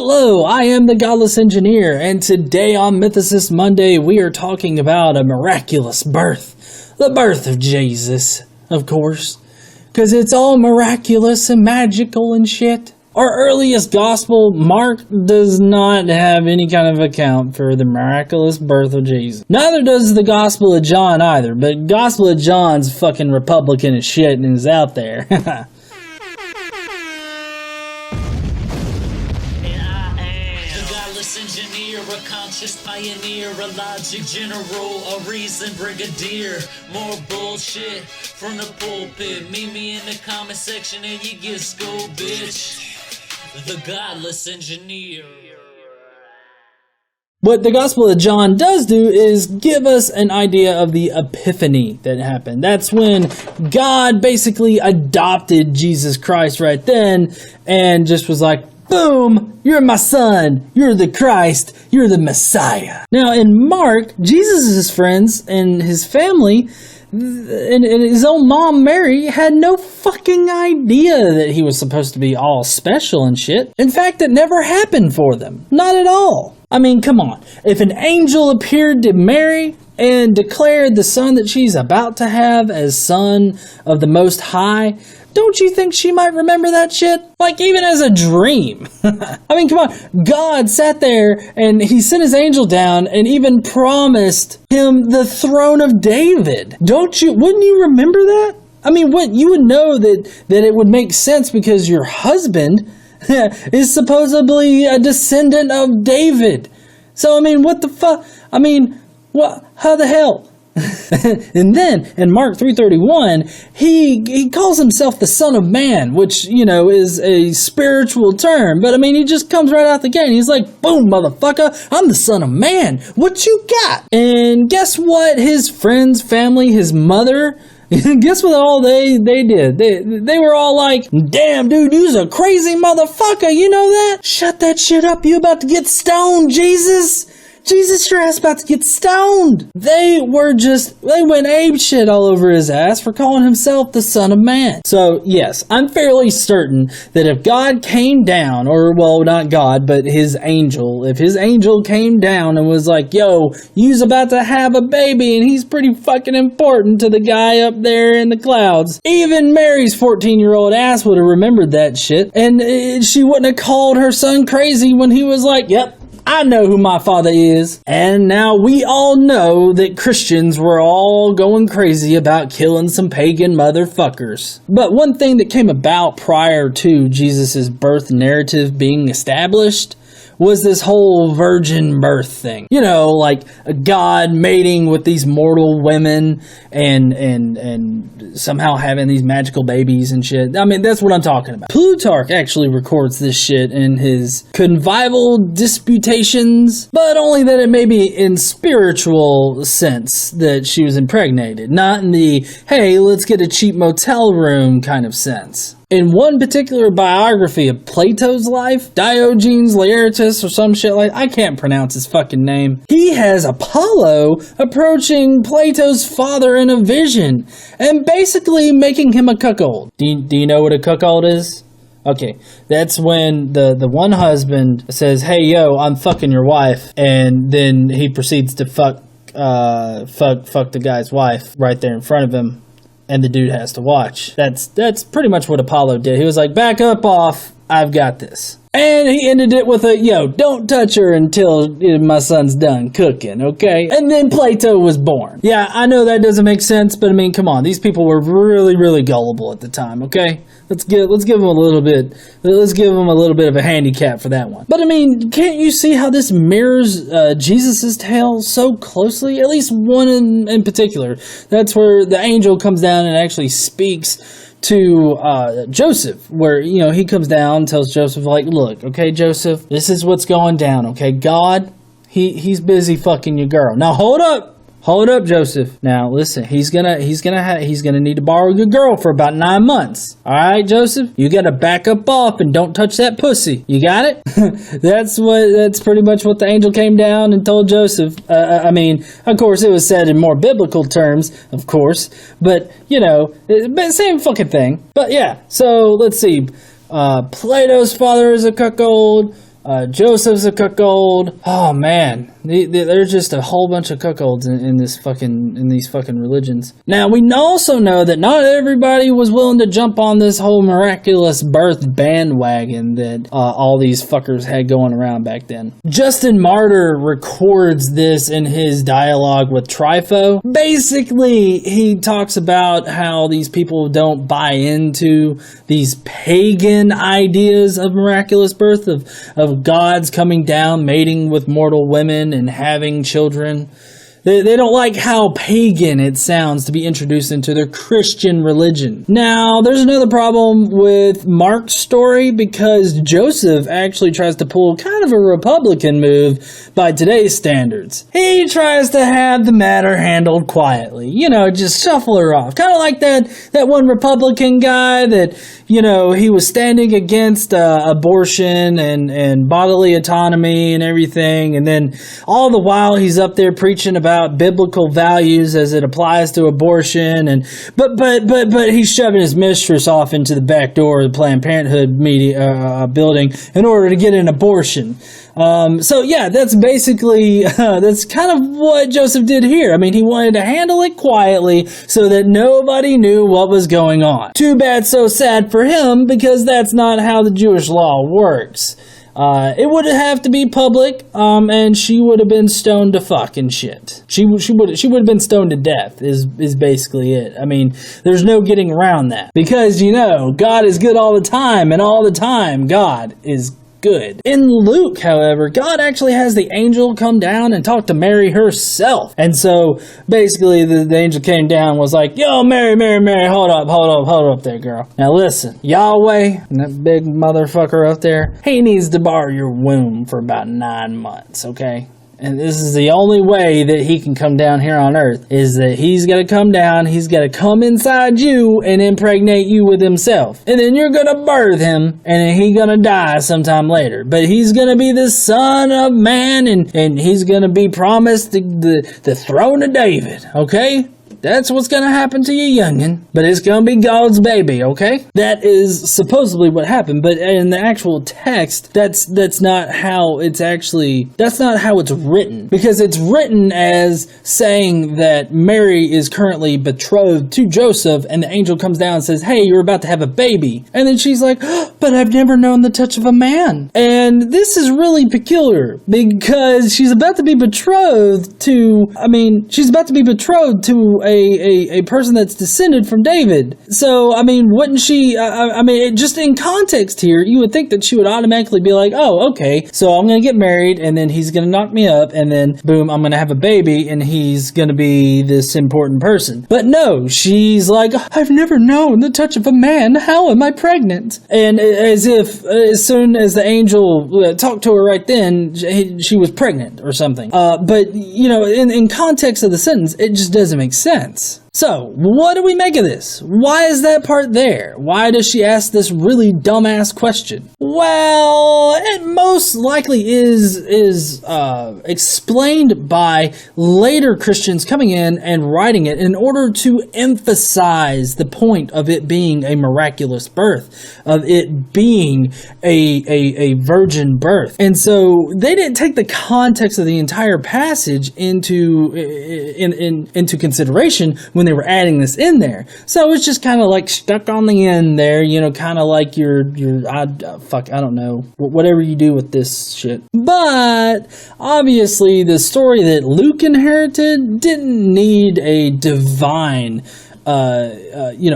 Hello, I am the Godless Engineer, and today on Mythicist Monday we are talking about a miraculous birth. The birth of Jesus, of course. Because it's all miraculous and magical and shit. Our earliest gospel, Mark, does not have any kind of account for the miraculous birth of Jesus. Neither does the Gospel of John either, but Gospel of John's fucking Republican as shit and is out there. Engineer, a conscious pioneer, a logic general, a reason brigadier. More bullshit from the pulpit. Meet me in the comment section and you get schooled, bitch. The Godless Engineer. What the Gospel of John does do is give us an idea of the epiphany that happened. That's when God basically adopted Jesus Christ right then and just was like, boom, you're my son, you're the Christ, you're the Messiah. Now in Mark, Jesus' friends and his family and his own mom, Mary, had no fucking idea that he was supposed to be all special and shit. In fact, it never happened for them. Not at all. I mean, come on. If an angel appeared to Mary and declared the son that she's about to have as son of the Most High, don't you think she might remember that shit? Like, even as a dream. I mean, come on. God sat there and he sent his angel down and even promised him the throne of David. Wouldn't you remember that? I mean, you would know that it would make sense because your husband is supposedly a descendant of David. So, I mean, what the fuck? I mean, what? How the hell? And then in Mark 3:31, he calls himself the Son of Man, which, you know, is a spiritual term. But I mean, he just comes right out the gate. He's like, boom, motherfucker, I'm the Son of Man. What you got? And guess what? His friends, family, his mother, guess what all they did? They were all like, damn, dude, you's a crazy motherfucker. You know that? Shut that shit up. You about to get stoned, Jesus. Jesus, your ass about to get stoned. They went ape shit all over his ass for calling himself the Son of Man. So, yes, I'm fairly certain that if God came down, or, well, not God, but his angel, if his angel came down and was like, yo, you's about to have a baby, and he's pretty fucking important to the guy up there in the clouds, even Mary's 14-year-old ass would have remembered that shit, and she wouldn't have called her son crazy when he was like, yep, I know who my father is. And now we all know that Christians were all going crazy about killing some pagan motherfuckers. But one thing that came about prior to Jesus' birth narrative being established was this whole virgin birth thing. You know, like a God mating with these mortal women and somehow having these magical babies and shit. I mean, that's what I'm talking about. Plutarch actually records this shit in his Convivial Disputations, but only that it may be in spiritual sense that she was impregnated, not in the, hey, let's get a cheap motel room kind of sense. In one particular biography of Plato's life, Diogenes Laertius or some shit like, I can't pronounce his fucking name. He has Apollo approaching Plato's father in a vision and basically making him a cuckold. Do you know what a cuckold is? Okay, that's when the one husband says, hey, yo, I'm fucking your wife, and then he proceeds to fuck the guy's wife right there in front of him. And the dude has to watch. That's pretty much what Apollo did. He was like, back up off, I've got this. And he ended it with a, yo, don't touch her until my son's done cooking, okay? And then Plato was born. Yeah, I know that doesn't make sense, but I mean, come on. These people were really, really gullible at the time, okay? Let's give them a little bit of a handicap for that one. But I mean, can't you see how this mirrors Jesus' tale so closely? At least one in particular. That's where the angel comes down and actually speaks to Joseph, where, you know, he comes down and tells Joseph, like, look, okay, Joseph, this is what's going down, okay? God, he's busy fucking your girl. Now hold up, Joseph. Now listen, he's gonna need to borrow your girl for about 9 months. All right, Joseph, you gotta back up off and don't touch that pussy. You got it? That's pretty much what the angel came down and told Joseph. I mean, of course, it was said in more biblical terms, of course, but you know, same fucking thing. But yeah, so let's see. Plato's father is a cuckold. Joseph's a cuckold. Oh man, there's just a whole bunch of cuckolds in these fucking religions. Now we also know that not everybody was willing to jump on this whole miraculous birth bandwagon that all these fuckers had going around back then. Justin Martyr records this in his dialogue with Trypho. Basically, he talks about how these people don't buy into these pagan ideas of miraculous birth, of gods coming down, mating with mortal women and having children. They don't like how pagan it sounds to be introduced into their Christian religion. Now, there's another problem with Mark's story, because Joseph actually tries to pull kind of a Republican move by today's standards. He tries to have the matter handled quietly. You know, just shuffle her off. Kind of like that one Republican guy that, you know, he was standing against abortion and bodily autonomy and everything, and then all the while he's up there preaching about biblical values as it applies to abortion, and but he's shoving his mistress off into the back door of the Planned Parenthood building in order to get an abortion. So yeah, that's basically that's kind of what Joseph did here. I mean, he wanted to handle it quietly so that nobody knew what was going on. Too bad, so sad for him, because that's not how the Jewish law works. It would have to be public, and she would have been stoned to fuck and shit. She would have been stoned to death, is basically it. I mean, there's no getting around that. Because, you know, God is good all the time, and all the time, God is good. In Luke, however, God actually has the angel come down and talk to Mary herself. And so, basically, the angel came down and was like, yo, Mary, hold up there, girl. Now listen, Yahweh, and that big motherfucker up there, he needs to borrow your womb for about 9 months, okay? And this is the only way that he can come down here on earth, is that he's got to come down, he's got to come inside you and impregnate you with himself. And then you're going to birth him, and then he's going to die sometime later. But he's going to be the son of man, and he's going to be promised the throne of David, okay? That's what's going to happen to you, youngin'. But it's going to be God's baby, okay? That is supposedly what happened, but in the actual text, that's not how it's written. Because it's written as saying that Mary is currently betrothed to Joseph, and the angel comes down and says, hey, you're about to have a baby. And then she's like, oh, but I've never known the touch of a man. And this is really peculiar, because she's about to be betrothed to a person that's descended from David. So, I mean, wouldn't she, just in context here, you would think that she would automatically be like, oh, okay, so I'm going to get married, and then he's going to knock me up, and then, boom, I'm going to have a baby, and he's going to be this important person. But no, she's like, I've never known the touch of a man. How am I pregnant? And as if, as soon as the angel talked to her right then, she was pregnant or something. But, you know, in context of the sentence, it just doesn't make sense. So, what do we make of this? Why is that part there? Why does she ask this really dumbass question? Well, it most likely is explained by later Christians coming in and writing it in order to emphasize the point of it being a miraculous birth, of it being a virgin birth. And so they didn't take the context of the entire passage into consideration when they were adding this in there. So it's just kind of like stuck on the end there, you know, kind of like I don't know, whatever you do with this shit. But obviously the story that Luke inherited didn't need a divine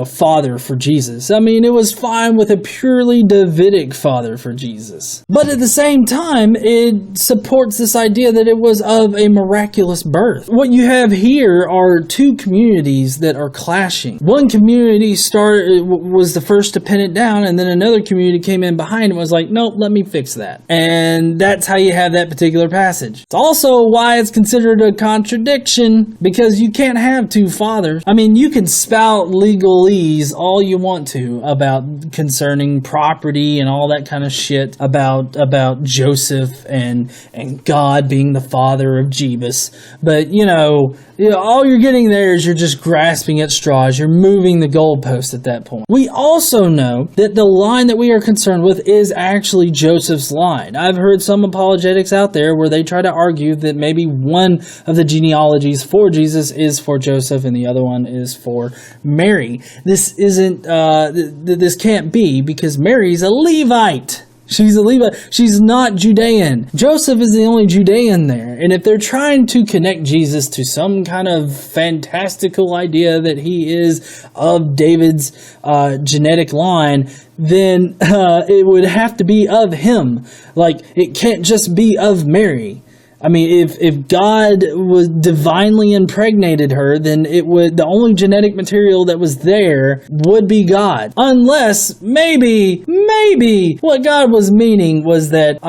father for Jesus. I mean, it was fine with a purely Davidic father for Jesus. But at the same time, it supports this idea that it was of a miraculous birth. What you have here are two communities that are clashing. One community was the first to pin it down, and then another community came in behind and was like, nope, let me fix that. And that's how you have that particular passage. It's also why it's considered a contradiction, because you can't have two fathers. I mean, you can spout legalese all you want to about concerning property and all that kind of shit about Joseph and God being the father of Jebus. But, all you're getting there is you're just grasping at straws. You're moving the goalpost at that point. We also know that the line that we are concerned with is actually Joseph's line. I've heard some apologetics out there where they try to argue that maybe one of the genealogies for Jesus is for Joseph and the other one is for Mary. This isn't, this can't be, because Mary's a Levite. She's a Levite. She's not Judean. Joseph is the only Judean there. And if they're trying to connect Jesus to some kind of fantastical idea that he is of David's genetic line, then it would have to be of him. Like, it can't just be of Mary. I mean, if God was divinely impregnated her, then the only genetic material that was there would be God. Unless, maybe, what God was meaning was that,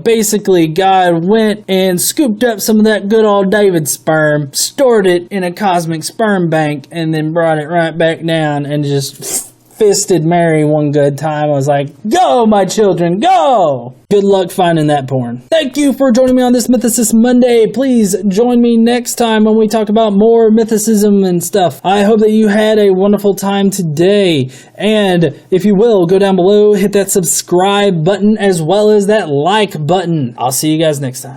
basically God went and scooped up some of that good old David sperm, stored it in a cosmic sperm bank, and then brought it right back down and just fisted Mary one good time. I was like, go, my children, go! Good luck finding that porn. Thank you for joining me on this Mythicist Monday. Please join me next time when we talk about more mythicism and stuff. I hope that you had a wonderful time today. And if you will, go down below, hit that subscribe button as well as that like button. I'll see you guys next time.